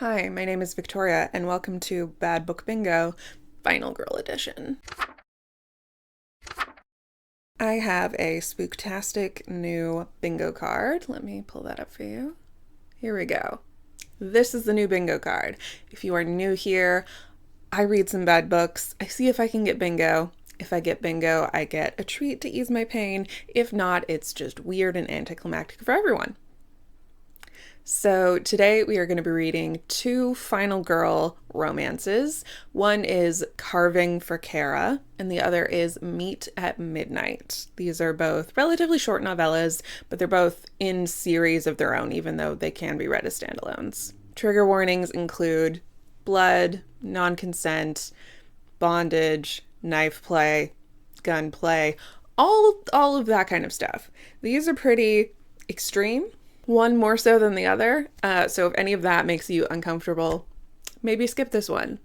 Hi, my name is Victoria, and welcome to Bad Book Bingo, Final Girl Edition. I have a spooktastic new bingo card. Let me pull that up for you. Here we go. This is the new bingo card. If you are new here, I read some bad books. I see if I can get bingo. If I get bingo, I get a treat to ease my pain. If not, it's just weird and anticlimactic for everyone. So today we are going to be reading two final girl romances. One is Carving for Cara, and the other is Meet at Midnight. These are both relatively short novellas, but they're both in series of their own, even though they can be read as standalones. Trigger warnings include blood, non-consent, bondage, knife play, gun play, all of that kind of stuff. These are pretty extreme, one more so than the other. So if any of that makes you uncomfortable, maybe skip this one.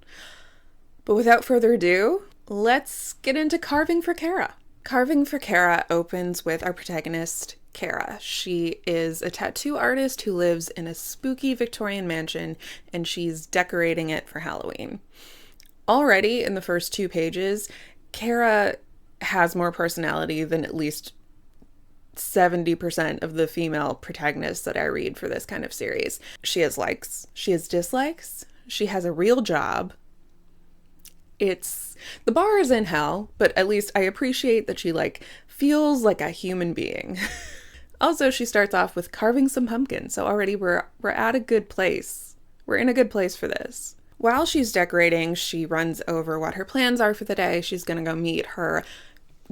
But without further ado, let's get into Carving for Cara. Carving for Cara opens with our protagonist, Cara. She is a tattoo artist who lives in a spooky Victorian mansion, and she's decorating it for Halloween. Already in the first 2 pages, Cara has more personality than at least 70% of the female protagonists that I read for this kind of series. She has likes, she has dislikes, she has a real job. The bar is in hell, but at least I appreciate that she feels like a human being. Also, she starts off with carving some pumpkins, so already we're at a good place. We're in a good place for this. While she's decorating, she runs over what her plans are for the day. She's gonna go meet her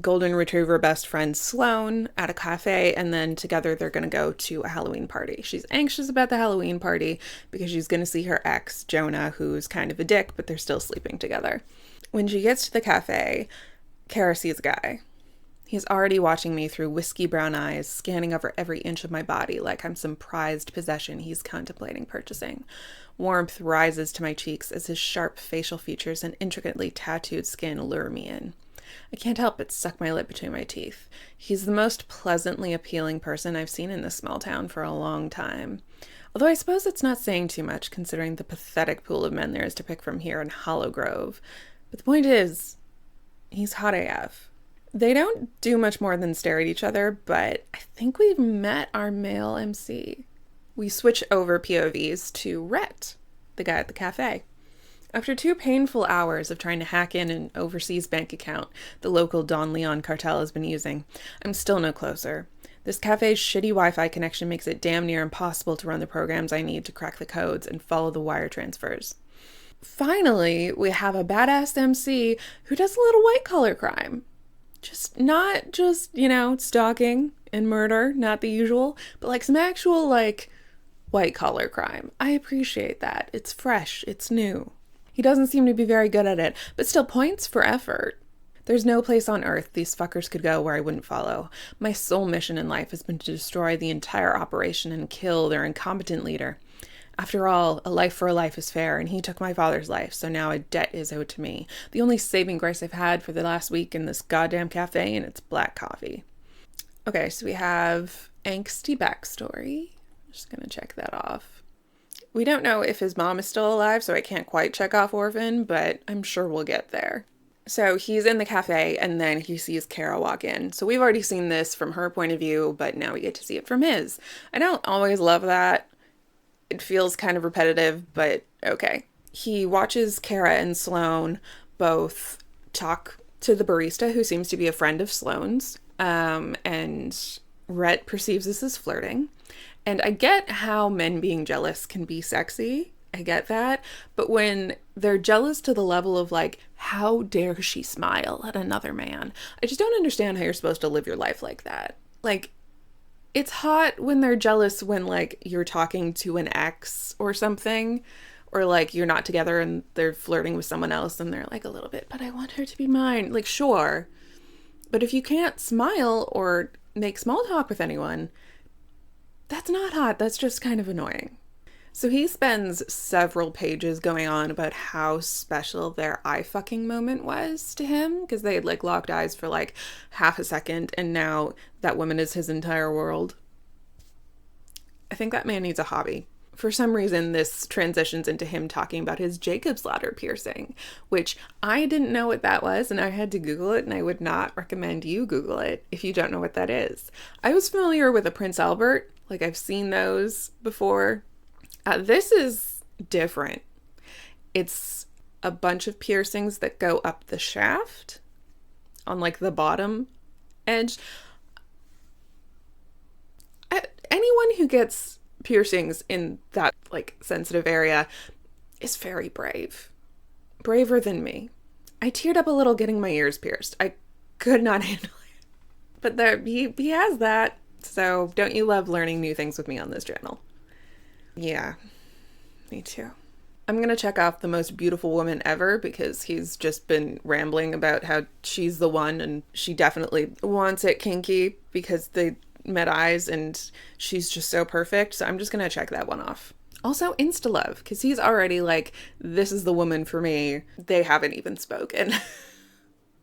golden retriever best friend Sloane at a cafe, and then together they're going to go to a Halloween party. She's anxious about the Halloween party because she's going to see her ex, Jonah, who's kind of a dick, but they're still sleeping together. When she gets to the cafe, Cara sees a guy. He's already watching me through whiskey brown eyes, scanning over every inch of my body like I'm some prized possession he's contemplating purchasing. Warmth rises to my cheeks as his sharp facial features and intricately tattooed skin lure me in. I can't help but suck my lip between my teeth. He's the most pleasantly appealing person I've seen in this small town for a long time. Although I suppose it's not saying too much considering the pathetic pool of men there is to pick from here in Hollow Grove. But the point is, he's hot AF. They don't do much more than stare at each other, but I think we've met our male MC. We switch over POVs to Rhett, the guy at the cafe. After 2 painful hours of trying to hack in an overseas bank account the local Don Leon cartel has been using, I'm still no closer. This cafe's shitty Wi-Fi connection makes it damn near impossible to run the programs I need to crack the codes and follow the wire transfers. Finally, we have a badass MC who does a little white-collar crime. Not just, stalking and murder, not the usual, but some actual, white-collar crime. I appreciate that. It's fresh. It's new. He doesn't seem to be very good at it, but still points for effort. There's no place on Earth these fuckers could go where I wouldn't follow. My sole mission in life has been to destroy the entire operation and kill their incompetent leader. After all, a life for a life is fair, and he took my father's life, so now a debt is owed to me. The only saving grace I've had for the last week in this goddamn cafe, and it's black coffee. Okay, so we have angsty backstory. Just gonna check that off. We don't know if his mom is still alive, so I can't quite check off orphan, but I'm sure we'll get there. So he's in the cafe, and then he sees Cara walk in. So we've already seen this from her point of view, but now we get to see it from his. I don't always love that. It feels kind of repetitive, but okay. He watches Cara and Sloane both talk to the barista, who seems to be a friend of Sloane's, and Rhett perceives this as flirting. And I get how men being jealous can be sexy. I get that. But when they're jealous to the level of how dare she smile at another man? I just don't understand how you're supposed to live your life like that. It's hot when they're jealous when you're talking to an ex or something. Or you're not together and they're flirting with someone else and they're a little bit, but I want her to be mine. Sure. But if you can't smile or make small talk with anyone, that's not hot. That's just kind of annoying. So he spends several pages going on about how special their eye fucking moment was to him, because they had locked eyes for half a second, and now that woman is his entire world. I think that man needs a hobby. For some reason, this transitions into him talking about his Jacob's ladder piercing, which I didn't know what that was, and I had to Google it, and I would not recommend you Google it if you don't know what that is. I was familiar with a Prince Albert, like I've seen those before. This is different. It's a bunch of piercings that go up the shaft on like the bottom edge. Anyone who gets piercings in that like sensitive area is very brave. Braver than me. I teared up a little getting my ears pierced. I could not handle it. But there, he has that. So don't you love learning new things with me on this channel? Yeah, me too. I'm going to check off the most beautiful woman ever because he's just been rambling about how she's the one and she definitely wants it kinky because they met eyes and she's just so perfect. So I'm just going to check that one off. Also, insta-love, because he's already like, this is the woman for me. They haven't even spoken.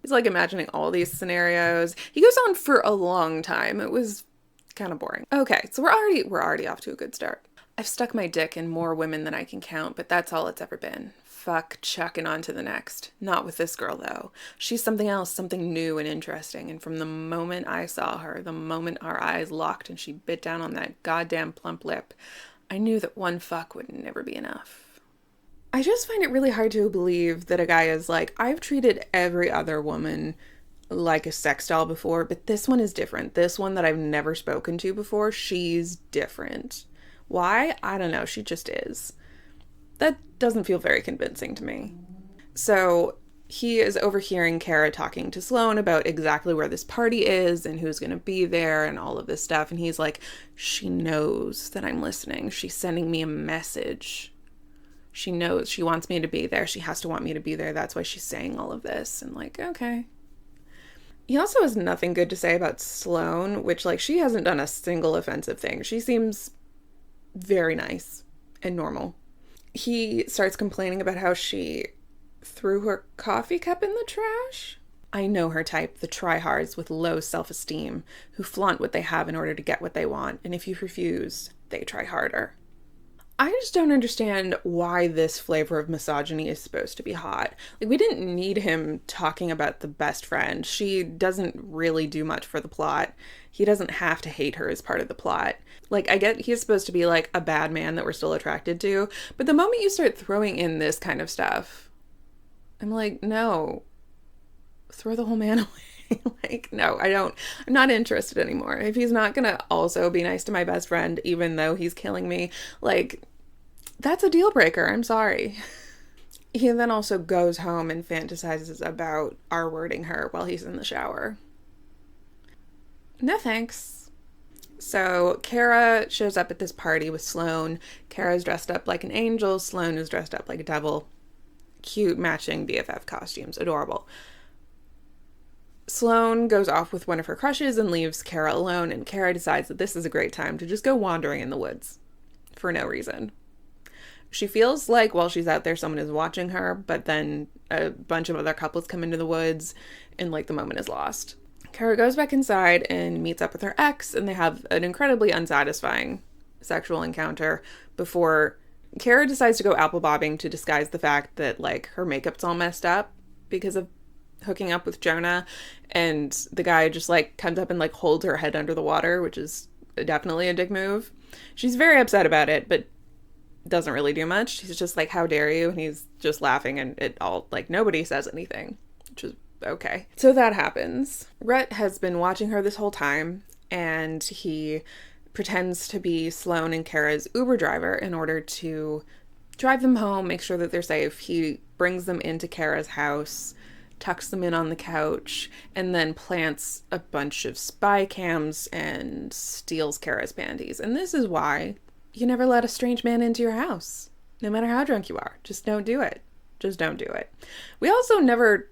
He's like imagining all these scenarios. He goes on for a long time. It was kind of boring. Okay, so we're already off to a good start. I've stuck my dick in more women than I can count, but that's all it's ever been. Fuck chucking on to the next. Not with this girl, though. She's something else, something new and interesting, and from the moment I saw her, the moment our eyes locked and she bit down on that goddamn plump lip, I knew that one fuck would never be enough. I just find it really hard to believe that a guy is like, I've treated every other woman like a sex doll before, but this one is different. This one that I've never spoken to before, she's different. Why? I don't know. She just is. That doesn't feel very convincing to me. So he is overhearing Cara talking to Sloane about exactly where this party is and who's going to be there and all of this stuff. And he's like, she knows that I'm listening. She's sending me a message. She knows she wants me to be there. She has to want me to be there. That's why she's saying all of this. And like, okay. He also has nothing good to say about Sloane, which like she hasn't done a single offensive thing. She seems very nice and normal. He starts complaining about how she threw her coffee cup in the trash. I know her type, the tryhards with low self-esteem, who flaunt what they have in order to get what they want, and if you refuse, they try harder. I just don't understand why this flavor of misogyny is supposed to be hot. Like, we didn't need him talking about the best friend. She doesn't really do much for the plot. He doesn't have to hate her as part of the plot. Like, I get he's supposed to be like a bad man that we're still attracted to, but the moment you start throwing in this kind of stuff, I'm like, no, throw the whole man away. Like, no, I'm not interested anymore. If he's not gonna also be nice to my best friend, even though he's killing me, like, that's a deal breaker. I'm sorry. He then also goes home and fantasizes about R-wording her while he's in the shower. No thanks. So Cara shows up at this party with Sloane. Cara's dressed up like an angel. Sloane is dressed up like a devil. Cute matching BFF costumes. Adorable. Sloane goes off with one of her crushes and leaves Cara alone, and Cara decides that this is a great time to just go wandering in the woods for no reason. She feels like while she's out there, someone is watching her, but then a bunch of other couples come into the woods and like the moment is lost. Cara goes back inside and meets up with her ex, and they have an incredibly unsatisfying sexual encounter before Cara decides to go apple bobbing to disguise the fact that like her makeup's all messed up because of hooking up with Jonah, and the guy just like comes up and like holds her head under the water, which is definitely a dick move. She's very upset about it, but doesn't really do much. He's just like, how dare you? And he's just laughing, and it all like nobody says anything, which is okay. So that happens. Rhett has been watching her this whole time, and he pretends to be Sloane and Cara's Uber driver in order to drive them home, make sure that they're safe. He brings them into Cara's house, tucks them in on the couch, and then plants a bunch of spy cams and steals Cara's panties. And this is why you never let a strange man into your house, no matter how drunk you are. Just don't do it. Just don't do it. We also never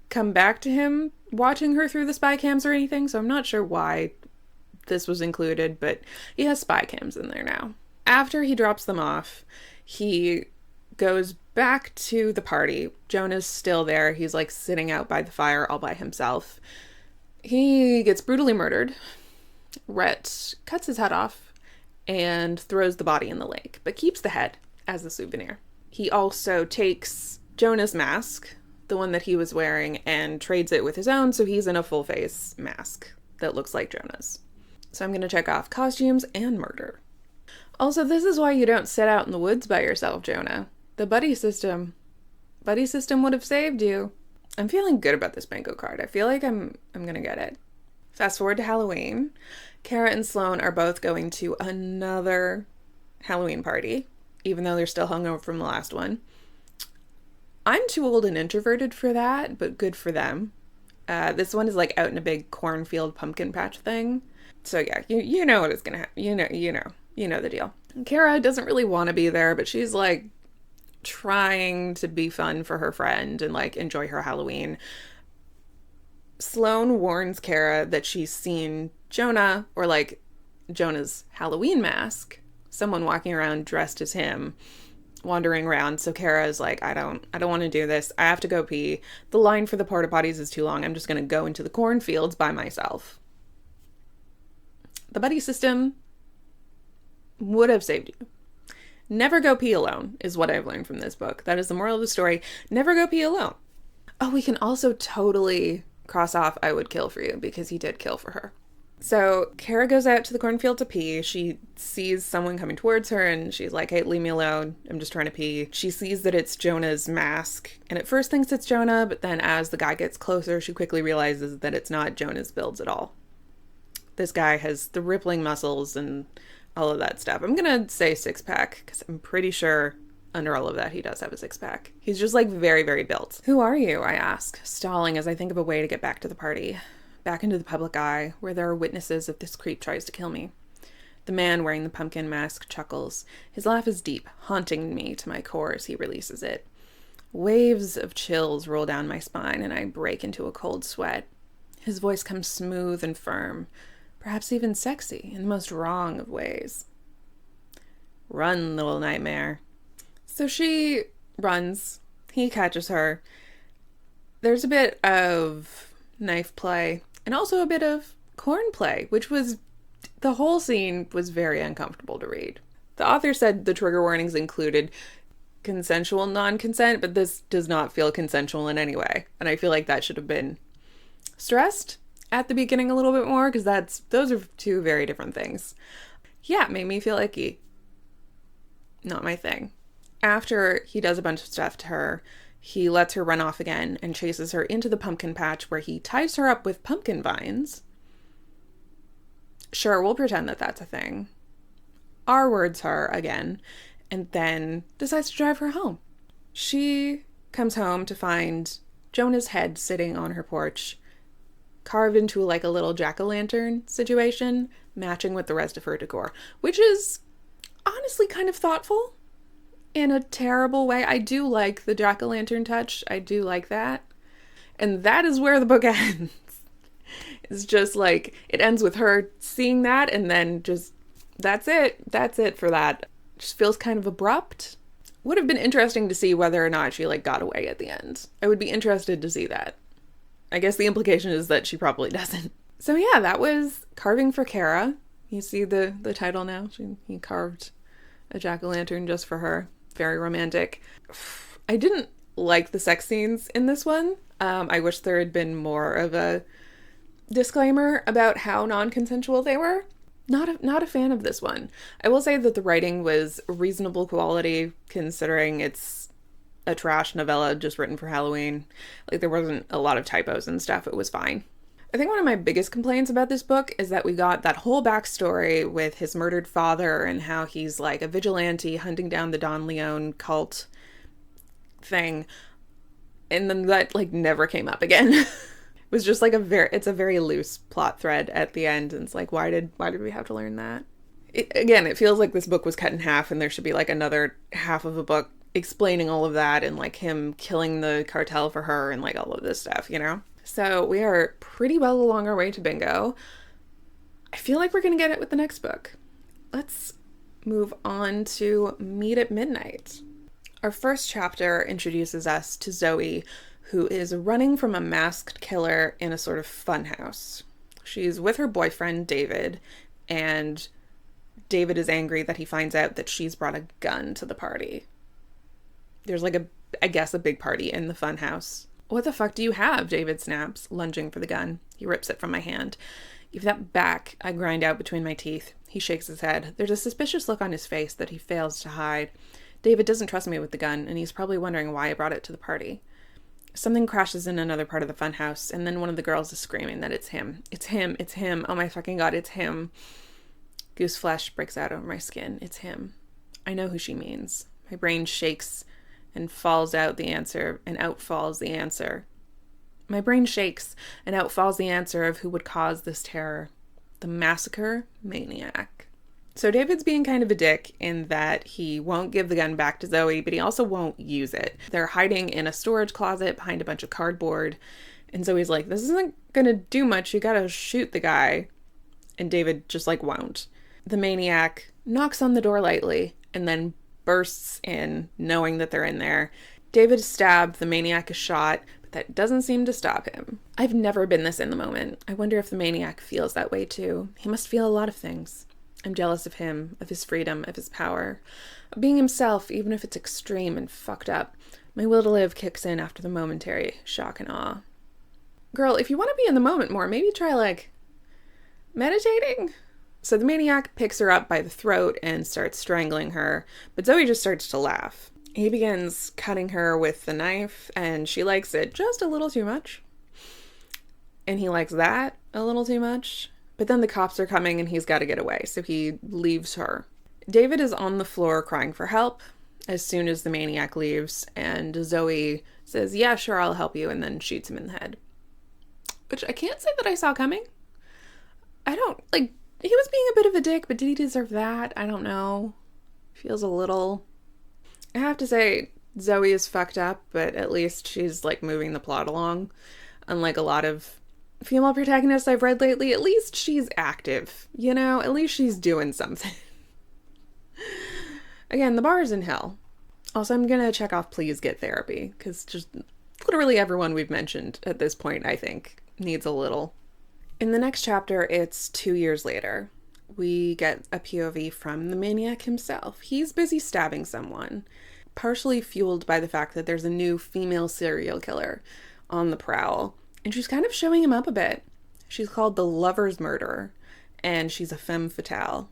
come back to him watching her through the spy cams or anything, so I'm not sure why this was included, but he has spy cams in there now. After he drops them off, he goes back to the party. Jonah's still there. He's like sitting out by the fire all by himself. He gets brutally murdered. Rhett cuts his head off and throws the body in the lake, but keeps the head as a souvenir. He also takes Jonah's mask, the one that he was wearing, and trades it with his own, so he's in a full face mask that looks like Jonah's. So I'm going to check off costumes and murder. Also, this is why you don't set out in the woods by yourself, Jonah. The buddy system would have saved you. I'm feeling good about this bingo card. I feel like I'm going to get it. Fast forward to Halloween. Cara and Sloane are both going to another Halloween party, even though they're still hungover from the last one. I'm too old and introverted for that, but good for them. This one is like out in a big cornfield pumpkin patch thing. So yeah, you know what is going to happen. You know the deal. Cara doesn't really want to be there, but she's like trying to be fun for her friend and like enjoy her Halloween. Sloane warns Cara that she's seen Jonah, or like Jonah's Halloween mask, someone walking around dressed as him, wandering around. So Cara is like, I don't want to do this. I have to go pee. The line for the porta potties is too long. I'm just going to go into the cornfields by myself. The buddy system would have saved you. Never go pee alone is what I've learned from this book. That is the moral of the story. Never go pee alone. Oh, we can also totally cross off I would kill for you, because he did kill for her. So Cara goes out to the cornfield to pee. She sees someone coming towards her and she's like, hey, leave me alone. I'm just trying to pee. She sees that it's Jonah's mask and at first thinks it's Jonah, but then as the guy gets closer, she quickly realizes that it's not Jonah's builds at all. This guy has the rippling muscles and all of that stuff. I'm going to say six-pack because I'm pretty sure under all of that he does have a six-pack. He's just like very, very built. Who are you? I ask, stalling as I think of a way to get back to the party. Back into the public eye, where there are witnesses if this creep tries to kill me. The man wearing the pumpkin mask chuckles. His laugh is deep, haunting me to my core as he releases it. Waves of chills roll down my spine, and I break into a cold sweat. His voice comes smooth and firm, perhaps even sexy, in the most wrong of ways. Run, little nightmare. So she runs. He catches her. There's a bit of knife play, and also a bit of corn play, which was, the whole scene was very uncomfortable to read. The author said the trigger warnings included consensual non-consent, but this does not feel consensual in any way. And I feel like that should have been stressed at the beginning a little bit more, because those are two very different things. Yeah, it made me feel icky. Not my thing. After he does a bunch of stuff to her, he lets her run off again and chases her into the pumpkin patch, where he ties her up with pumpkin vines. Sure, we'll pretend that that's a thing. R-words her again, and then decides to drive her home. She comes home to find Jonah's head sitting on her porch, carved into like a little jack-o'-lantern situation, matching with the rest of her decor, which is honestly kind of thoughtful. In a terrible way. I do like the jack-o'-lantern touch. I do like that. And that is where the book ends. It's just like, it ends with her seeing that, and then just, that's it. That's it for that. Just feels kind of abrupt. Would have been interesting to see whether or not she like got away at the end. I would be interested to see that. I guess the implication is that she probably doesn't. So yeah, that was Carving for Cara. You see the title now? He carved a jack-o'-lantern just for her. Very romantic. I didn't like the sex scenes in this one. I wish there had been more of a disclaimer about how non-consensual they were. Not a fan of this one. I will say that the writing was reasonable quality, considering it's a trash novella just written for Halloween. Like, there wasn't a lot of typos and stuff. It was fine. I think one of my biggest complaints about this book is that we got that whole backstory with his murdered father and how he's like a vigilante hunting down the Don Leon cult thing. And then that like never came up again. It was just like it's a very loose plot thread at the end. And it's like, why did we have to learn that? It feels like this book was cut in half and there should be like another half of a book explaining all of that and like him killing the cartel for her and like all of this stuff, you know? So we are pretty well along our way to bingo. I feel like we're going to get it with the next book. Let's move on to Meet at Midnight. Our first chapter introduces us to Zoe, who is running from a masked killer in a sort of funhouse. She's with her boyfriend, David, and David is angry that he finds out that she's brought a gun to the party. There's like I guess a big party in the fun house. What the fuck do you have? David snaps, lunging for the gun. He rips it from my hand. Give that back, I grind out between my teeth. He shakes his head. There's a suspicious look on his face that he fails to hide. David doesn't trust me with the gun, and he's probably wondering why I brought it to the party. Something crashes in another part of the funhouse, and then one of the girls is screaming that it's him. It's him. It's him. Oh my fucking god, it's him. Goose flesh breaks out over my skin. It's him. I know who she means. My brain shakes and falls out the answer, and out falls the answer. My brain shakes, and out falls the answer of who would cause this terror. The massacre maniac. So David's being kind of a dick in that he won't give the gun back to Zoe, but he also won't use it. They're hiding in a storage closet behind a bunch of cardboard, and Zoe's like, this isn't gonna do much, you gotta shoot the guy. And David just won't. The maniac knocks on the door lightly, and then bursts in, knowing that they're in there. David is stabbed, the maniac is shot, but that doesn't seem to stop him. I've never been this in the moment. I wonder if the maniac feels that way too. He must feel a lot of things. I'm jealous of him, of his freedom, of his power. Of being himself, even if it's extreme and fucked up. My will to live kicks in after the momentary shock and awe. Girl, if you want to be in the moment more, maybe try, meditating? So the maniac picks her up by the throat and starts strangling her, but Zoe just starts to laugh. He begins cutting her with the knife, and she likes it just a little too much. And he likes that a little too much. But then the cops are coming and he's got to get away, so he leaves her. David is on the floor crying for help as soon as the maniac leaves, and Zoe says, yeah, sure, I'll help you, and then shoots him in the head. Which I can't say that I saw coming. I don't, he was being a bit of a dick, but did he deserve that? I don't know. Feels a little... I have to say, Zoe is fucked up, but at least she's, moving the plot along. Unlike a lot of female protagonists I've read lately, at least she's active, At least she's doing something. Again, the bar is in hell. Also, I'm gonna check off please get therapy, because just literally everyone we've mentioned at this point, I think, needs a little. In the next chapter, it's 2 years later. We get a POV from the maniac himself. He's busy stabbing someone, partially fueled by the fact that there's a new female serial killer on the prowl. And she's kind of showing him up a bit. She's called the Lover's Murderer, and she's a femme fatale.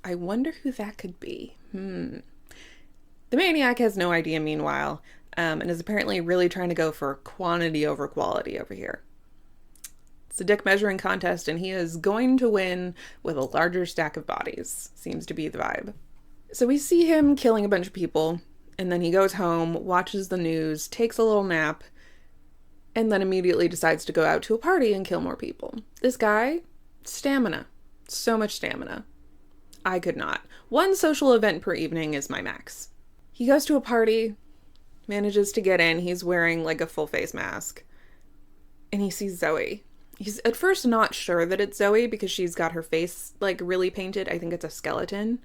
I wonder who that could be. The maniac has no idea, meanwhile, and is apparently really trying to go for quantity over quality over here. It's a dick measuring contest, and he is going to win with a larger stack of bodies. Seems to be the vibe. So we see him killing a bunch of people, and then he goes home, watches the news, takes a little nap, and then immediately decides to go out to a party and kill more people. This guy, stamina. So much stamina. I could not. One social event per evening is my max. He goes to a party, manages to get in. He's wearing a full face mask. And he sees Zoe. He's at first not sure that it's Zoe because she's got her face really painted. I think it's a skeleton.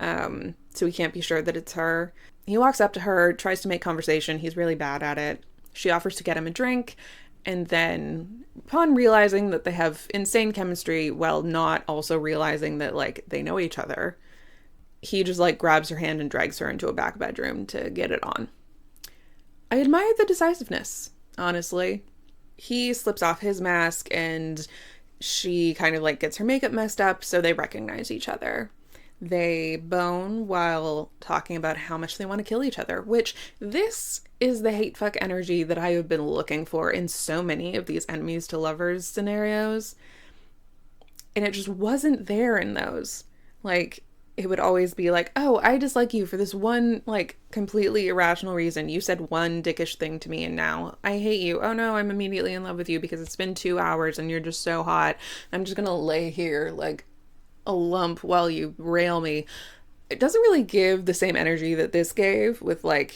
So he can't be sure that it's her. He walks up to her, tries to make conversation. He's really bad at it. She offers to get him a drink, and then upon realizing that they have insane chemistry while not also realizing that they know each other, he just grabs her hand and drags her into a back bedroom to get it on. I admire the decisiveness, honestly. He slips off his mask and she kind of gets her makeup messed up, so they recognize each other. They bone while talking about how much they want to kill each other, which this is the hate fuck energy that I have been looking for in so many of these enemies to lovers scenarios. And it just wasn't there in those. It would always be oh, I dislike you for this one, completely irrational reason. You said one dickish thing to me and now I hate you. Oh no, I'm immediately in love with you because it's been 2 hours and you're just so hot. I'm just gonna lay here a lump while you rail me. It doesn't really give the same energy that this gave with look,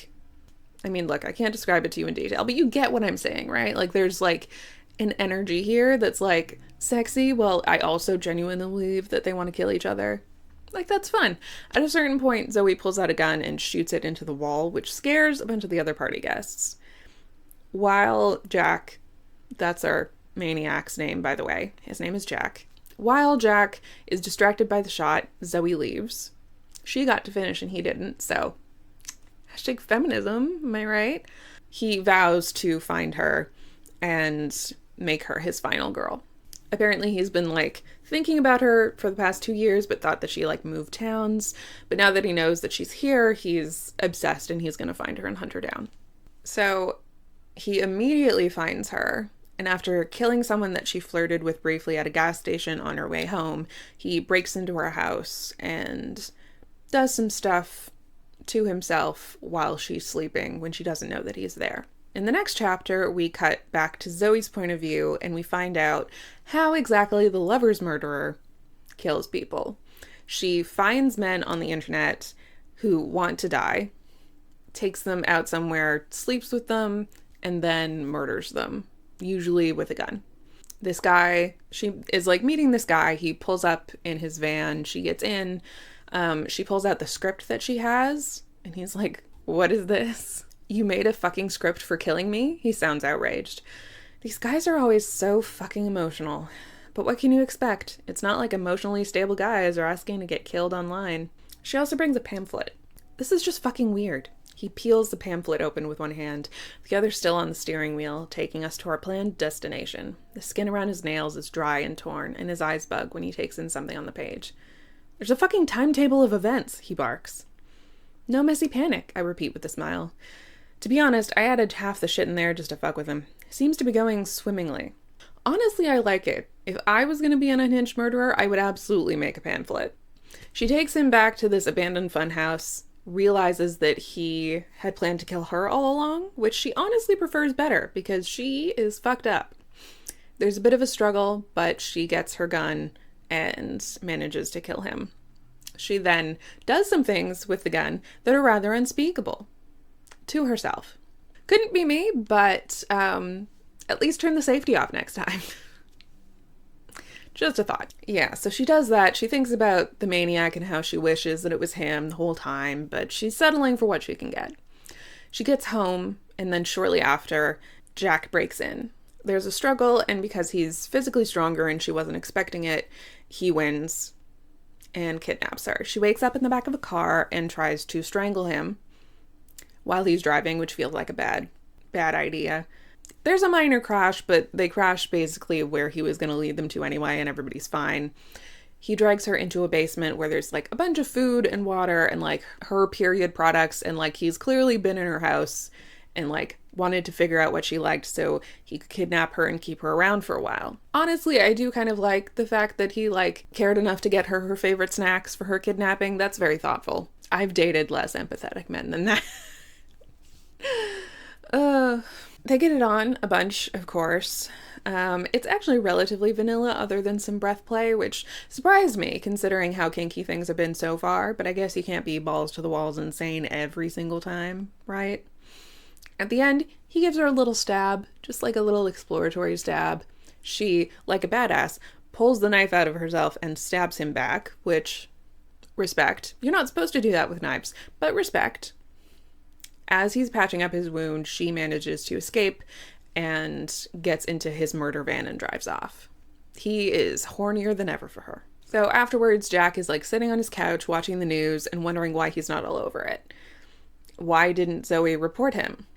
I can't describe it to you in detail, but you get what I'm saying, right? There's an energy here that's sexy. Well, I also genuinely believe that they want to kill each other. That's fun. At a certain point, Zoe pulls out a gun and shoots it into the wall, which scares a bunch of the other party guests. While Jack, that's our maniac's name, by the way, his name is Jack, While Jack is distracted by the shot, Zoe leaves. She got to finish and he didn't, so hashtag feminism, am I right? He vows to find her and make her his final girl. Apparently he's been like thinking about her for the past 2 years, but thought that she like moved towns. But now that he knows that she's here, he's obsessed and he's going to find her and hunt her down. So he immediately finds her. And after killing someone that she flirted with briefly at a gas station on her way home, he breaks into her house and does some stuff to himself while she's sleeping when she doesn't know that he's there. In the next chapter, we cut back to Zoe's point of view and we find out how exactly the lover's murderer kills people. She finds men on the internet who want to die, takes them out somewhere, sleeps with them, and then murders them, usually with a gun. This guy, she is like meeting this guy. He pulls up in his van. She gets in. She pulls out the script that she has, and he's like, "What is this? You made a fucking script for killing me?" He sounds outraged. These guys are always so fucking emotional. But what can you expect? It's not like emotionally stable guys are asking to get killed online. She also brings a pamphlet. This is just fucking weird. He peels the pamphlet open with one hand, the other still on the steering wheel, taking us to our planned destination. The skin around his nails is dry and torn, and his eyes bug when he takes in something on the page. "There's a fucking timetable of events," he barks. "No messy panic," I repeat with a smile. To be honest, I added half the shit in there just to fuck with him. Seems to be going swimmingly. Honestly, I like it. If I was going to be an unhinged murderer, I would absolutely make a pamphlet. She takes him back to this abandoned funhouse, realizes that he had planned to kill her all along, which she honestly prefers better because she is fucked up. There's a bit of a struggle, but she gets her gun and manages to kill him. She then does some things with the gun that are rather unspeakable to herself. Couldn't be me, but at least turn the safety off next time. Just a thought. Yeah, so she does that. She thinks about the maniac and how she wishes that it was him the whole time, but she's settling for what she can get. She gets home, and then shortly after, Jack breaks in. There's a struggle, and because he's physically stronger and she wasn't expecting it, he wins and kidnaps her. She wakes up in the back of a car and tries to strangle him while he's driving, which feels like a bad idea. There's a minor crash, but they crash basically where he was going to lead them to anyway, and everybody's fine. He drags her into a basement where there's like a bunch of food and water and like her period products, and like he's clearly been in her house and like wanted to figure out what she liked so he could kidnap her and keep her around for a while. Honestly, I do kind of like the fact that he like cared enough to get her favorite snacks for her kidnapping. That's very thoughtful. I've dated less empathetic men than that. They get it on a bunch, of course. It's actually relatively vanilla other than some breath play, which surprised me considering how kinky things have been so far, but I guess you can't be balls to the walls insane every single time, right? At the end, he gives her a little stab, just like a little exploratory stab. She, like a badass, pulls the knife out of herself and stabs him back, which, respect. You're not supposed to do that with knives, but respect. As he's patching up his wound, she manages to escape and gets into his murder van and drives off. He is hornier than ever for her. So afterwards, Jack is like sitting on his couch watching the news and wondering why he's not all over it. Why didn't Zoe report him?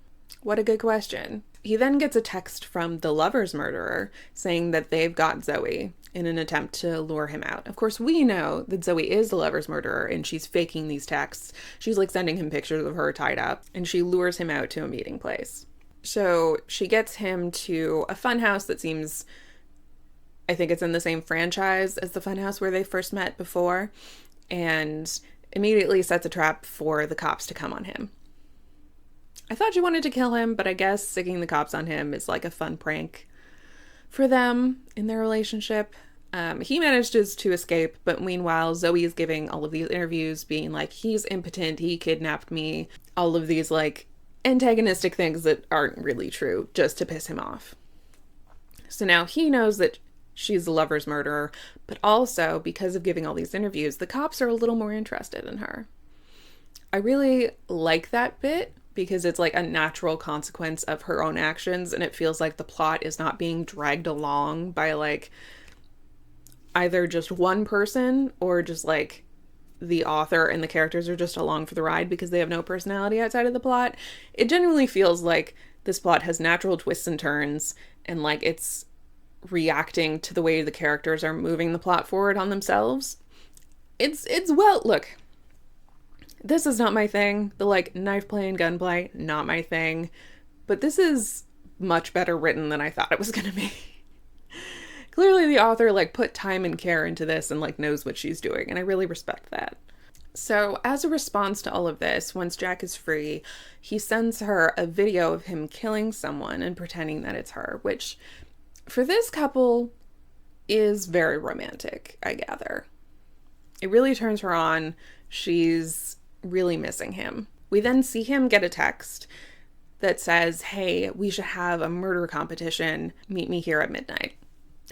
What a good question. He then gets a text from the lover's murderer saying that they've got Zoe in an attempt to lure him out. Of course, we know that Zoe is the lover's murderer and she's faking these texts. She's like sending him pictures of her tied up and she lures him out to a meeting place. So she gets him to a funhouse that seems, I think it's in the same franchise as the funhouse where they first met before, and immediately sets a trap for the cops to come on him. I thought she wanted to kill him, but I guess sicking the cops on him is like a fun prank for them in their relationship. He manages to escape, but meanwhile, Zoe is giving all of these interviews being like, he's impotent, he kidnapped me, all of these like antagonistic things that aren't really true just to piss him off. So now he knows that she's the lover's murderer, but also because of giving all these interviews, the cops are a little more interested in her. I really like that bit because it's like a natural consequence of her own actions, and it feels like the plot is not being dragged along by like either just one person or just like the author and the characters are just along for the ride because they have no personality outside of the plot. It genuinely feels like this plot has natural twists and turns, and like it's reacting to the way the characters are moving the plot forward on themselves. It's well, look, this is not my thing. The like knife play and gunplay, not my thing. But this is much better written than I thought it was gonna be. Clearly the author like put time and care into this and like knows what she's doing, and I really respect that. So as a response to all of this, once Jack is free, he sends her a video of him killing someone and pretending that it's her, which for this couple is very romantic, I gather. It really turns her on. She's really missing him. We then see him get a text that says, hey, we should have a murder competition. Meet me here at midnight.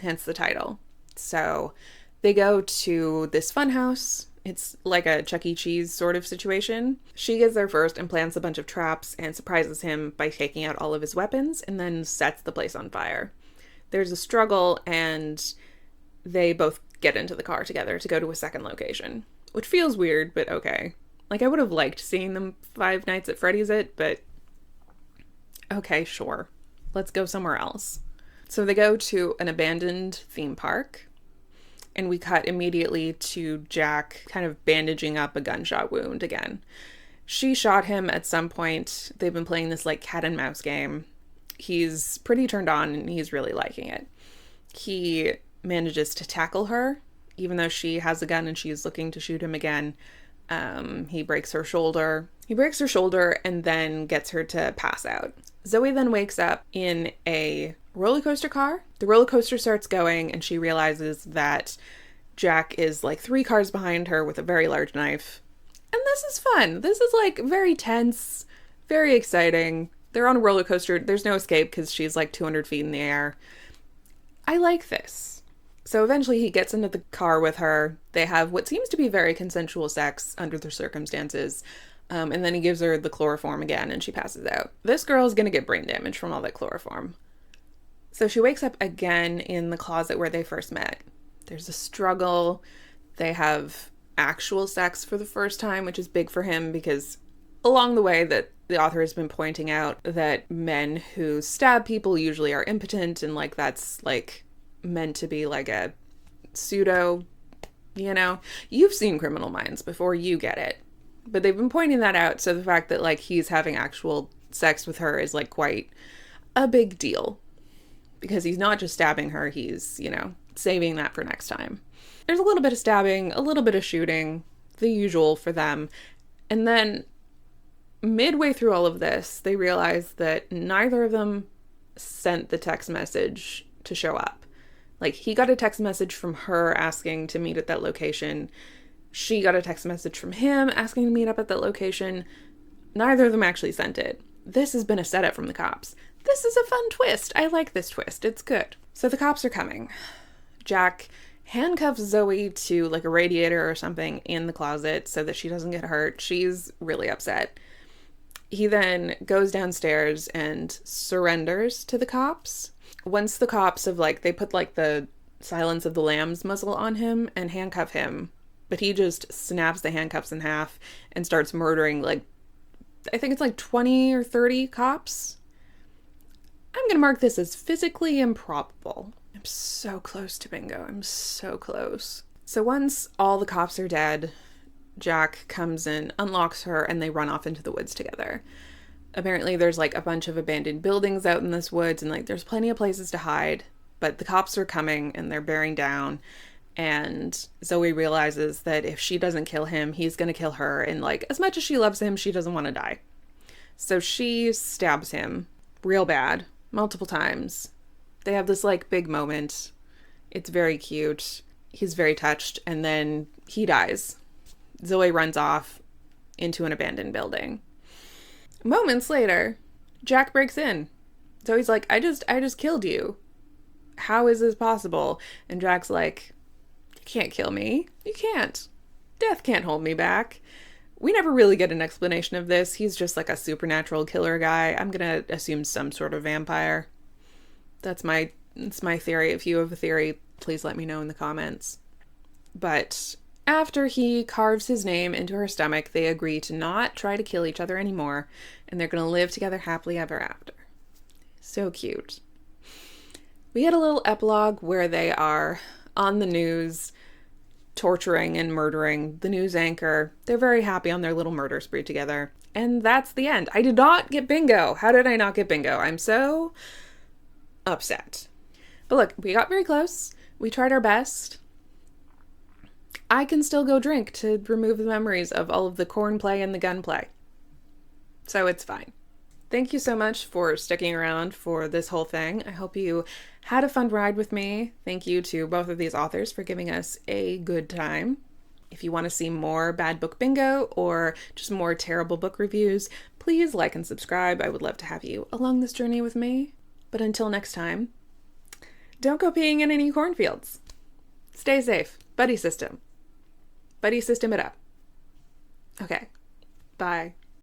Hence the title. So they go to this funhouse. It's like a Chuck E. Cheese sort of situation. She gets there first and plants a bunch of traps and surprises him by taking out all of his weapons and then sets the place on fire. There's a struggle and they both get into the car together to go to a second location, which feels weird, but okay. Like, I would have liked seeing them Five Nights at Freddy's it, but okay, sure. Let's go somewhere else. So they go to an abandoned theme park, and we cut immediately to Jack kind of bandaging up a gunshot wound again. She shot him at some point. They've been playing this like cat and mouse game. He's pretty turned on and he's really liking it. He manages to tackle her, even though she has a gun and she's looking to shoot him again. He breaks her shoulder. He breaks her shoulder and then gets her to pass out. Zoe then wakes up in a roller coaster car. The roller coaster starts going and she realizes that Jack is like 3 cars behind her with a very large knife. And this is fun. This is like very tense, very exciting. They're on a roller coaster. There's no escape because she's like 200 feet in the air. I like this. So eventually he gets into the car with her. They have what seems to be very consensual sex under the circumstances. And then he gives her the chloroform again and she passes out. This girl is going to get brain damage from all that chloroform. So she wakes up again in the closet where they first met. There's a struggle. They have actual sex for the first time, which is big for him because along the way that the author has been pointing out that men who stab people usually are impotent and like that's like meant to be like a pseudo, you know, you've seen Criminal Minds before, you get it. But they've been pointing that out, so the fact that like he's having actual sex with her is like quite a big deal because he's not just stabbing her, he's, you know, saving that for next time. There's a little bit of stabbing, a little bit of shooting, the usual for them. And then midway through all of this, they realize that neither of them sent the text message to show up. Like, he got a text message from her asking to meet at that location. She got a text message from him asking to meet up at that location. Neither of them actually sent it. This has been a setup from the cops. This is a fun twist. I like this twist. It's good. So the cops are coming. Jack handcuffs Zoe to like a radiator or something in the closet so that she doesn't get hurt. She's really upset. He then goes downstairs and surrenders to the cops. Once the cops have like, they put like the Silence of the Lambs muzzle on him and handcuff him, but he just snaps the handcuffs in half and starts murdering like, I think it's like 20 or 30 cops. I'm gonna mark this as physically improbable. I'm so close to bingo. I'm so close. So once all the cops are dead, Jack comes in, unlocks her, and they run off into the woods together. Apparently there's like a bunch of abandoned buildings out in this woods and like there's plenty of places to hide, but the cops are coming and they're bearing down, and Zoe realizes that if she doesn't kill him, he's gonna kill her, and like as much as she loves him, she doesn't want to die. So she stabs him real bad, multiple times. They have this like big moment. It's very cute. He's very touched, and then he dies. Zoe runs off into an abandoned building. Moments later, Jack breaks in. Zoe's like, I just killed you. How is this possible? And Jack's like, you can't kill me. You can't. Death can't hold me back. We never really get an explanation of this. He's just like a supernatural killer guy. I'm gonna assume some sort of vampire. That's my theory. If you have a theory, Please let me know in the comments. But after he carves his name into her stomach, they agree to not try to kill each other anymore, and they're going to live together happily ever after. So cute. We had a little epilogue where they are on the news, torturing and murdering the news anchor. They're very happy on their little murder spree together. And that's the end. I did not get bingo. How did I not get bingo? I'm so upset. But look, we got very close. We tried our best. I can still go drink to remove the memories of all of the corn play and the gun play. So it's fine. Thank you so much for sticking around for this whole thing. I hope you had a fun ride with me. Thank you to both of these authors for giving us a good time. If you want to see more bad book bingo or just more terrible book reviews, please like and subscribe. I would love to have you along this journey with me. But until next time, don't go peeing in any cornfields. Stay safe. Buddy system. Buddy system it up. Okay. Bye.